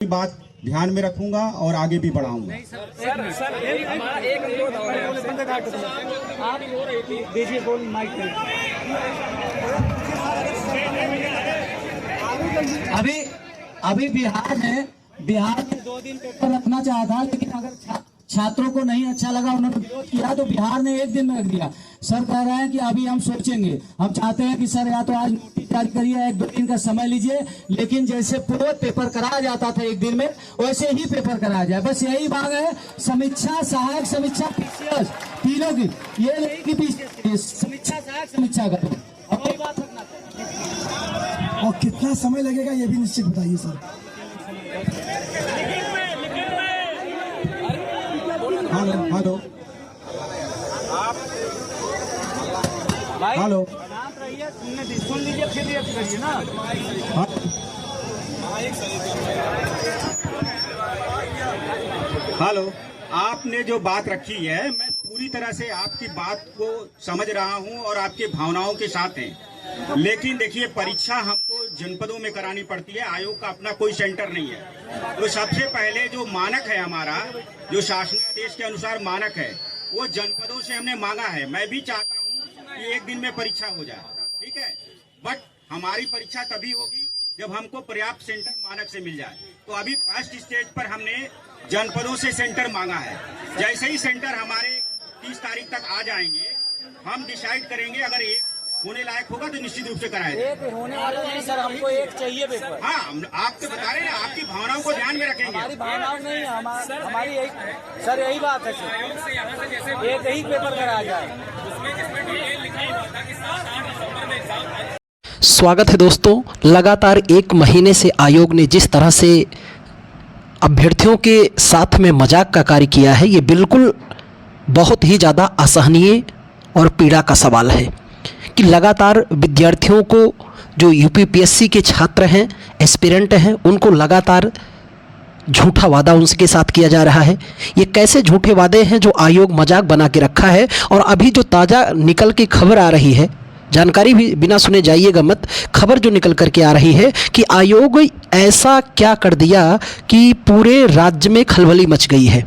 बात ध्यान में रखूंगा और आगे भी बढ़ाऊंगा। अभी बिहार में 2 दिन पेपर रखना चाहा था, लेकिन अगर छात्रों को नहीं अच्छा लगा, उन्होंने विरोध किया, तो बिहार ने 1 दिन में रख दिया। सर कह रहे हैं कि अभी हम सोचेंगे। हम चाहते हैं कि सर या तो आज नोटिस जारी करिए, 1-2 दिन का समय लीजिए, लेकिन जैसे पूर्व पेपर कराया जाता था 1 दिन में, वैसे ही पेपर कराया जाए। बस यही मांग है। समीक्षा, सहायक समीक्षा, पीसीएस तीनों की, ये नहीं कि पीसीएस, समीक्षा, सहायक समीक्षा करें और कोई बात रखना चाहिए। और कितना समय लगेगा ये भी निश्चित बताइए सर। हेलो हेलो हेलो, सुन लीजिए, फिर रिएक्ट करिए ना। हेलो, आपने जो बात रखी है, मैं पूरी तरह से आपकी बात को समझ रहा हूं और आपकी भावनाओं के साथ हैं। लेकिन देखिए, परीक्षा हमको जनपदों में करानी पड़ती है, आयोग का अपना कोई सेंटर नहीं है। तो सबसे पहले जो मानक है हमारा, जो शासनादेश के अनुसार मानक है, वो जनपदों से हमने मांगा है। मैं भी चाहता हूँ कि 1 दिन में परीक्षा हो जाए, ठीक है, बट हमारी परीक्षा तभी होगी जब हमको पर्याप्त सेंटर मानक से मिल जाए। तो अभी फर्स्ट स्टेज पर हमने जनपदों से सेंटर मांगा है। जैसे ही सेंटर हमारे 30 तारीख तक आ जाएंगे, हम डिसाइड करेंगे। अगर एक होने लायक होगा तो निश्चित रूप से कराएंगे। एक होने वाला नहीं सर, हमको एक चाहिए पेपर। हाँ, आप तो बता रहे हैं, आपकी भावनाओं को ध्यान में रखेंगे। हमारी भावनाओं नहीं, हमारी यही सर, यही बात है सर, एक ही पेपर कराया जाए। स्वागत है दोस्तों। लगातार 1 महीने से आयोग ने जिस तरह से अभ्यर्थियों के साथ में मजाक का कार्य किया है, ये बिल्कुल बहुत ही ज़्यादा असहनीय और पीड़ा का सवाल है कि लगातार विद्यार्थियों को, जो यूपीपीएससी के छात्र हैं, एस्पिरेंट हैं, उनको लगातार झूठा वादा उनके साथ किया जा रहा है। ये कैसे झूठे वादे हैं जो आयोग मजाक बना के रखा है। और अभी जो ताज़ा निकल के खबर आ रही है, जानकारी भी बिना सुने जाइएगा मत, खबर जो निकल करके आ रही है कि आयोग ऐसा क्या कर दिया कि पूरे राज्य में खलबली मच गई है।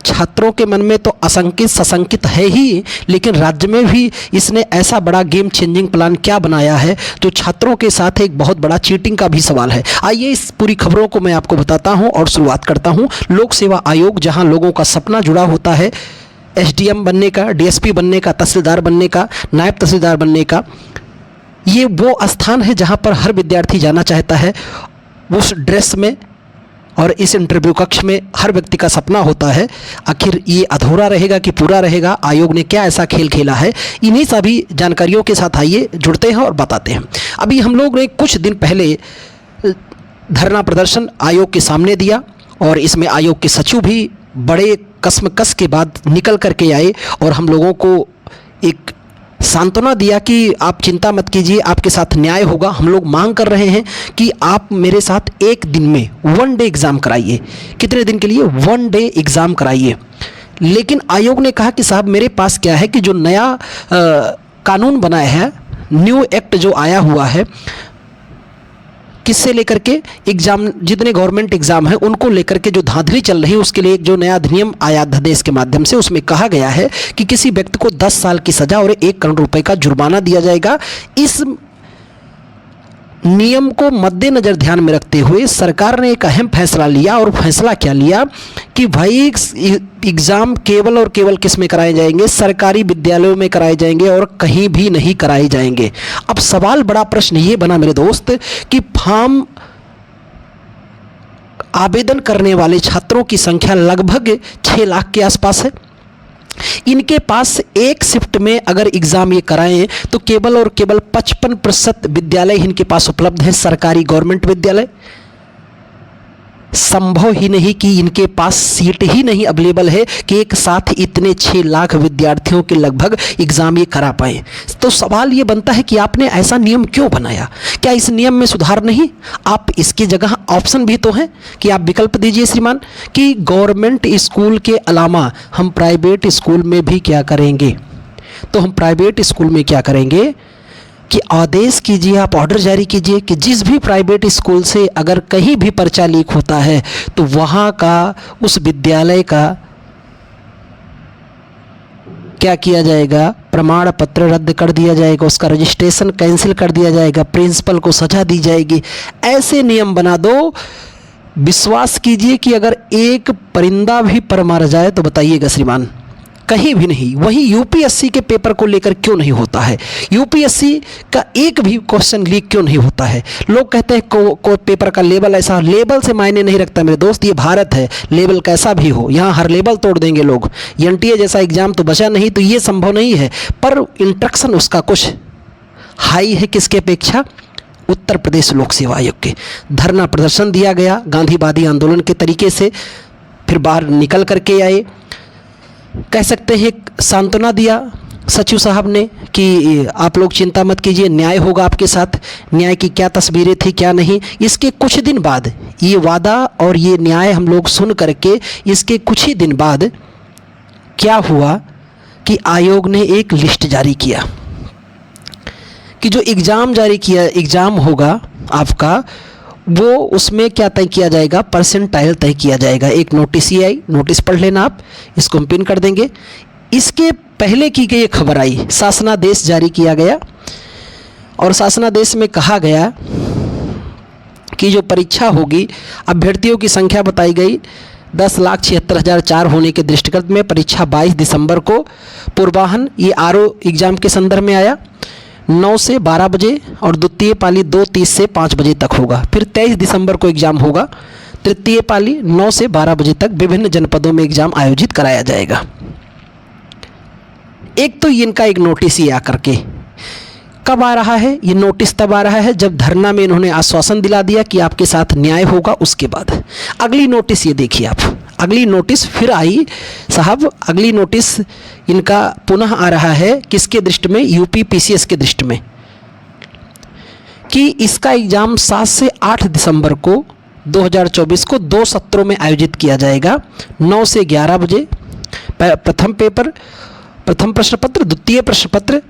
छात्रों के मन में तो आशंकित सशंकित है ही, लेकिन राज्य में भी इसने ऐसा बड़ा गेम चेंजिंग प्लान क्या बनाया है जो छात्रों के साथ एक बहुत बड़ा चीटिंग का भी सवाल है। आइए इस पूरी खबरों को मैं आपको बताता हूं और शुरुआत करता हूं। लोक सेवा आयोग, जहां लोगों का सपना जुड़ा होता है एसडीएम बनने का, डीएसपी बनने का, तहसीलदार बनने का, नायब तहसीलदार बनने का, ये वो स्थान है जहां पर हर विद्यार्थी जाना चाहता है। उस ड्रेस में और इस इंटरव्यू कक्ष में हर व्यक्ति का सपना होता है। आखिर ये अधूरा रहेगा कि पूरा रहेगा? आयोग ने क्या ऐसा खेल खेला है? इन्हीं सभी जानकारियों के साथ आइए जुड़ते हैं और बताते हैं। अभी हम लोग ने कुछ दिन पहले धरना प्रदर्शन आयोग के सामने दिया और इसमें आयोग के सचिव भी बड़े कसमकस के बाद निकल करके आए और हम लोगों को एक सांत्वना दिया कि आप चिंता मत कीजिए, आपके साथ न्याय होगा। हम लोग मांग कर रहे हैं कि आप मेरे साथ 1 दिन में 1 डे एग्ज़ाम कराइए। कितने दिन के लिए? 1 डे एग्ज़ाम कराइए। लेकिन आयोग ने कहा कि साहब, मेरे पास क्या है कि जो नया कानून बनाया है, न्यू एक्ट जो आया हुआ है, किससे लेकर के एग्ज़ाम, जितने गवर्नमेंट एग्ज़ाम है उनको लेकर के जो धांधली चल रही है, उसके लिए एक जो नया अधिनियम आया अध्यादेश के माध्यम से, उसमें कहा गया है कि किसी व्यक्ति को 10 साल की सज़ा और 1 करोड़ रुपए का जुर्माना दिया जाएगा। इस नियम को मद्देनज़र ध्यान में रखते हुए सरकार ने एक अहम फैसला लिया। और फैसला क्या लिया कि भाई एग्ज़ाम केवल और केवल किस में कराए जाएंगे? सरकारी विद्यालयों में कराए जाएंगे और कहीं भी नहीं कराए जाएंगे। अब सवाल, बड़ा प्रश्न ये बना मेरे दोस्त कि फॉर्म आवेदन करने वाले छात्रों की संख्या लगभग 6 लाख के आसपास है। इनके पास एक शिफ्ट में अगर एग्ज़ाम ये कराएं तो केवल और केवल 55% विद्यालय इनके पास उपलब्ध है, सरकारी गवर्नमेंट विद्यालय। संभव ही नहीं कि इनके पास सीट ही नहीं अवेलेबल है कि एक साथ इतने 6 लाख विद्यार्थियों के लगभग एग्ज़ाम ये करा पाए। तो सवाल ये बनता है कि आपने ऐसा नियम क्यों बनाया? क्या इस नियम में सुधार नहीं? आप इसकी जगह ऑप्शन भी तो हैं कि आप विकल्प दीजिए श्रीमान कि गवर्नमेंट स्कूल के अलावा हम प्राइवेट स्कूल में भी क्या करेंगे। तो हम प्राइवेट स्कूल में क्या करेंगे? कि आदेश कीजिए, आप ऑर्डर जारी कीजिए कि जिस भी प्राइवेट स्कूल से अगर कहीं भी पर्चा लीक होता है तो वहाँ का, उस विद्यालय का क्या किया जाएगा, प्रमाण पत्र रद्द कर दिया जाएगा, उसका रजिस्ट्रेशन कैंसिल कर दिया जाएगा, प्रिंसिपल को सजा दी जाएगी। ऐसे नियम बना दो। विश्वास कीजिए कि अगर एक परिंदा भी पर मार जाए तो बताइएगा श्रीमान, कहीं भी नहीं। वहीं यूपीएससी के पेपर को लेकर क्यों नहीं होता है? यूपीएससी का एक भी क्वेश्चन लीक क्यों नहीं होता है? लोग कहते हैं को पेपर का लेवल ऐसा, लेवल से मायने नहीं रखता मेरे दोस्त, ये भारत है, लेवल कैसा भी हो, यहाँ हर लेवल तोड़ देंगे लोग। एनटीए जैसा एग्जाम तो बचा नहीं, तो ये संभव नहीं है, पर इंस्ट्रक्शन उसका कुछ हाई है। किसके अपेक्षा? उत्तर प्रदेश लोक सेवा आयोग के। धरना प्रदर्शन दिया गया गांधीवादी आंदोलन के तरीके से, फिर बाहर निकल करके आए। कह सकते हैं सांत्वना दिया सचिव साहब ने कि आप लोग चिंता मत कीजिए, न्याय होगा आपके साथ। न्याय की क्या तस्वीरें थी क्या नहीं, इसके कुछ दिन बाद ये वादा और ये न्याय हम लोग सुन करके, इसके कुछ ही दिन बाद क्या हुआ कि आयोग ने एक लिस्ट जारी किया कि जो एग्ज़ाम जारी किया, एग्ज़ाम होगा आपका, वो उसमें क्या तय किया जाएगा, परसेंटाइल तय किया जाएगा। एक नोटिस ही आई, नोटिस पढ़ लेना आप, इसको हम पिन कर देंगे। इसके पहले की गई खबर आई, शासनादेश जारी किया गया और शासनादेश में कहा गया कि जो परीक्षा होगी, अभ्यर्थियों की संख्या बताई गई 10,76,004 होने के दृष्टिगत में परीक्षा 22 दिसंबर को पूर्वाहन, ये आरओ एग्ज़ाम के संदर्भ में आया, 9 से 12 बजे और द्वितीय पाली 2:30 से 5 बजे तक होगा। फिर 23 दिसंबर को एग्ज़ाम होगा, तृतीय पाली 9 से 12 बजे तक विभिन्न जनपदों में एग्ज़ाम आयोजित कराया जाएगा। एक तो इनका एक नोटिस ही आकर के कब आ रहा है, ये नोटिस तब आ रहा है जब धरना में इन्होंने आश्वासन दिला दिया कि आपके साथ न्याय होगा। उसके बाद अगली नोटिस ये देखिए आप, अगली नोटिस फिर आई साहब, अगली नोटिस इनका पुनः आ रहा है किसके दृष्टि में, यूपी पीसीएस के दृष्टि में, कि इसका एग्ज़ाम 7 से 8 दिसंबर को 2024 को 2 सत्रों में आयोजित किया जाएगा। 9 से 11 बजे प्रथम पेपर, प्रथम प्रश्न पत्र, द्वितीय प्रश्न पत्र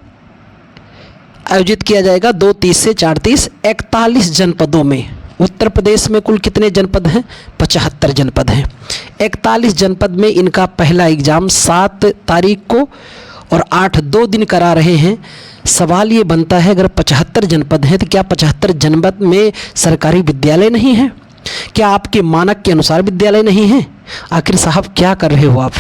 आयोजित किया जाएगा 2:30 से 4:30 41 जनपदों में। उत्तर प्रदेश में कुल कितने जनपद हैं? 75 जनपद हैं। 41 जनपद में इनका पहला एग्ज़ाम 7 तारीख को और 8 2 दिन करा रहे हैं। सवाल ये बनता है, अगर 75 जनपद हैं तो क्या 75 जनपद में सरकारी विद्यालय नहीं है? क्या आपके मानक के अनुसार विद्यालय नहीं है? आखिर साहब क्या कर रहे हो आप?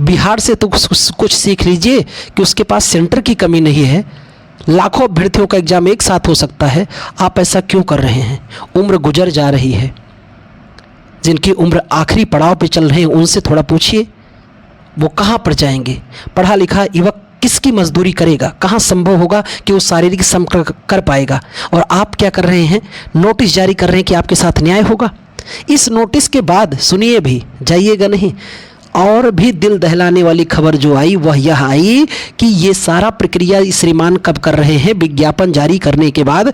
बिहार से तो कुछ सीख लीजिए कि उसके पास सेंटर की कमी नहीं है, लाखों अभ्यर्थियों का एग्ज़ाम एक साथ हो सकता है। आप ऐसा क्यों कर रहे हैं? उम्र गुजर जा रही है, जिनकी उम्र आखिरी पड़ाव पे चल रहे हैं उनसे थोड़ा पूछिए, वो कहाँ पर जाएंगे? पढ़ा लिखा युवक किसकी मजदूरी करेगा? कहाँ संभव होगा कि वो शारीरिक श्रम कर पाएगा? और आप क्या कर रहे हैं? नोटिस जारी कर रहे हैं कि आपके साथ न्याय होगा। इस नोटिस के बाद सुनिए भी, जाइएगा नहीं, और भी दिल दहलाने वाली खबर जो आई वह यह आई कि ये सारा प्रक्रिया श्रीमान कब कर रहे हैं? विज्ञापन जारी करने के बाद।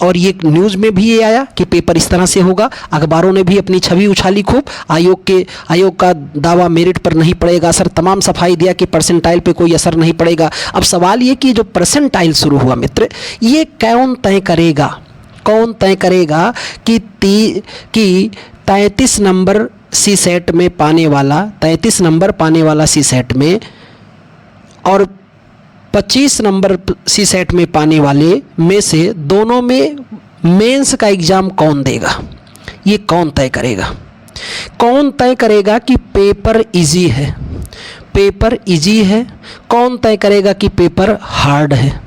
और ये न्यूज़ में भी ये आया कि पेपर इस तरह से होगा, अखबारों ने भी अपनी छवि उछाली खूब। आयोग का दावा मेरिट पर नहीं पड़ेगा असर, तमाम सफाई दिया कि परसेंटाइल पे कोई असर नहीं पड़ेगा। अब सवाल ये कि जो परसेंटाइल शुरू हुआ मित्र, ये कौन तय करेगा? कौन तय करेगा कि 33 नंबर सी सेट में पाने वाला, 33 नंबर पाने वाला सी सेट में और 25 नंबर सी सेट में पाने वाले में से दोनों में मेंस का एग्ज़ाम कौन देगा? ये कौन तय करेगा? कौन तय करेगा कि पेपर इजी है, पेपर इजी है? कौन तय करेगा कि पेपर हार्ड है?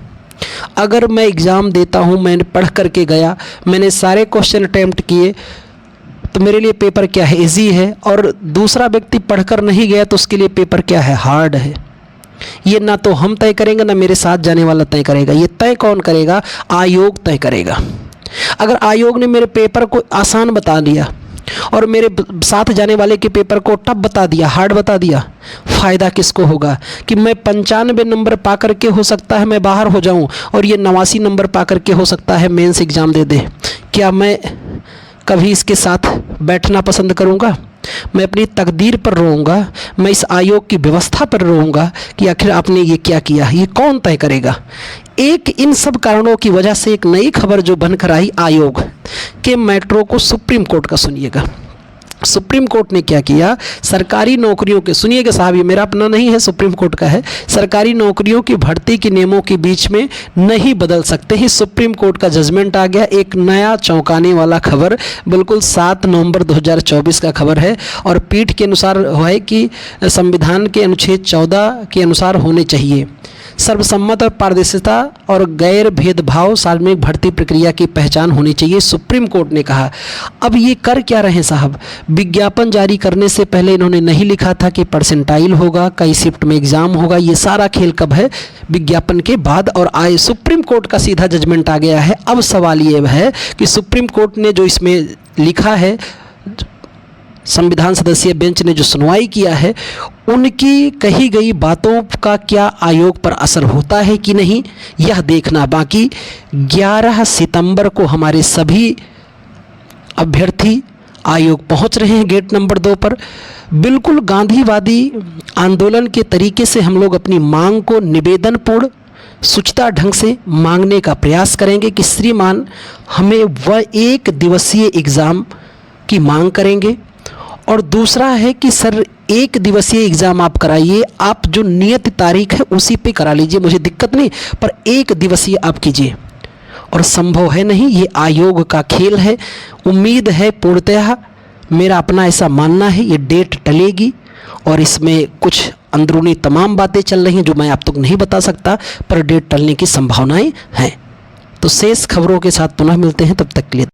अगर मैं एग्ज़ाम देता हूँ, मैंने पढ़ करके गया, मैंने सारे क्वेश्चन अटैम्प्ट किए, तो मेरे लिए पेपर क्या है? इजी है। और दूसरा व्यक्ति पढ़कर नहीं गया तो उसके लिए पेपर क्या है? हार्ड है। ये ना तो हम तय करेंगे ना मेरे साथ जाने वाला तय करेगा। ये तय कौन करेगा? आयोग तय करेगा। अगर आयोग ने मेरे पेपर को आसान बता दिया और मेरे साथ जाने वाले के पेपर को टफ बता दिया, हार्ड बता दिया, फ़ायदा किसको होगा? कि मैं 95 नंबर पा करके हो सकता है मैं बाहर हो जाऊं और ये 89 नंबर पा करके हो सकता है मेंस एग्ज़ाम दे दे। क्या मैं कभी इसके साथ बैठना पसंद करूंगा? मैं अपनी तकदीर पर रोऊंगा, मैं इस आयोग की व्यवस्था पर रोऊंगा कि आखिर आपने ये क्या किया? ये कौन तय करेगा? एक इन सब कारणों की वजह से एक नई खबर जो बनकर आई आयोग के मेट्रो को सुप्रीम कोर्ट का सुनिएगा। सुप्रीम कोर्ट ने क्या किया, सरकारी नौकरियों के, सुनिएगा साहब ये मेरा अपना नहीं है, सुप्रीम कोर्ट का है, सरकारी नौकरियों की भर्ती के नियमों के बीच में नहीं बदल सकते ही सुप्रीम कोर्ट का जजमेंट आ गया। एक नया चौंकाने वाला खबर, बिल्कुल 7 नवंबर 2024 का खबर है और पीठ के अनुसार है कि संविधान के अनुच्छेद 14 के अनुसार होने चाहिए सर्वसम्मत और पारदर्शिता और गैर भेदभाव सार्वजनिक भर्ती प्रक्रिया की पहचान होनी चाहिए, सुप्रीम कोर्ट ने कहा। अब ये कर क्या रहे हैं साहब, विज्ञापन जारी करने से पहले इन्होंने नहीं लिखा था कि परसेंटाइल होगा, कई शिफ्ट में एग्जाम होगा, ये सारा खेल कब है, विज्ञापन के बाद, और आए सुप्रीम कोर्ट का सीधा जजमेंट आ गया है। अब सवाल ये है कि सुप्रीम कोर्ट ने जो इसमें लिखा है, संविधान सदस्यीय बेंच ने जो सुनवाई किया है, उनकी कही गई बातों का क्या आयोग पर असर होता है कि नहीं, यह देखना बाकी। 11 सितंबर को हमारे सभी अभ्यर्थी आयोग पहुंच रहे हैं गेट नंबर 2 पर। बिल्कुल गांधीवादी आंदोलन के तरीके से हम लोग अपनी मांग को निवेदनपूर्ण सुचिता ढंग से मांगने का प्रयास करेंगे कि श्रीमान हमें वह 1 दिवसीय एग्ज़ाम की मांग करेंगे। और दूसरा है कि सर 1 दिवसीय एग्ज़ाम आप कराइए, आप जो नियत तारीख है उसी पे करा लीजिए, मुझे दिक्कत नहीं, पर 1 दिवसीय आप कीजिए। और संभव है नहीं, ये आयोग का खेल है। उम्मीद है पूर्णतः, मेरा अपना ऐसा मानना है, ये डेट टलेगी और इसमें कुछ अंदरूनी तमाम बातें चल रही हैं जो मैं आप तक नहीं बता सकता, पर डेट टलने की संभावनाएं हैं। तो शेष खबरों के साथ पुनः मिलते हैं, तब तक के लिए।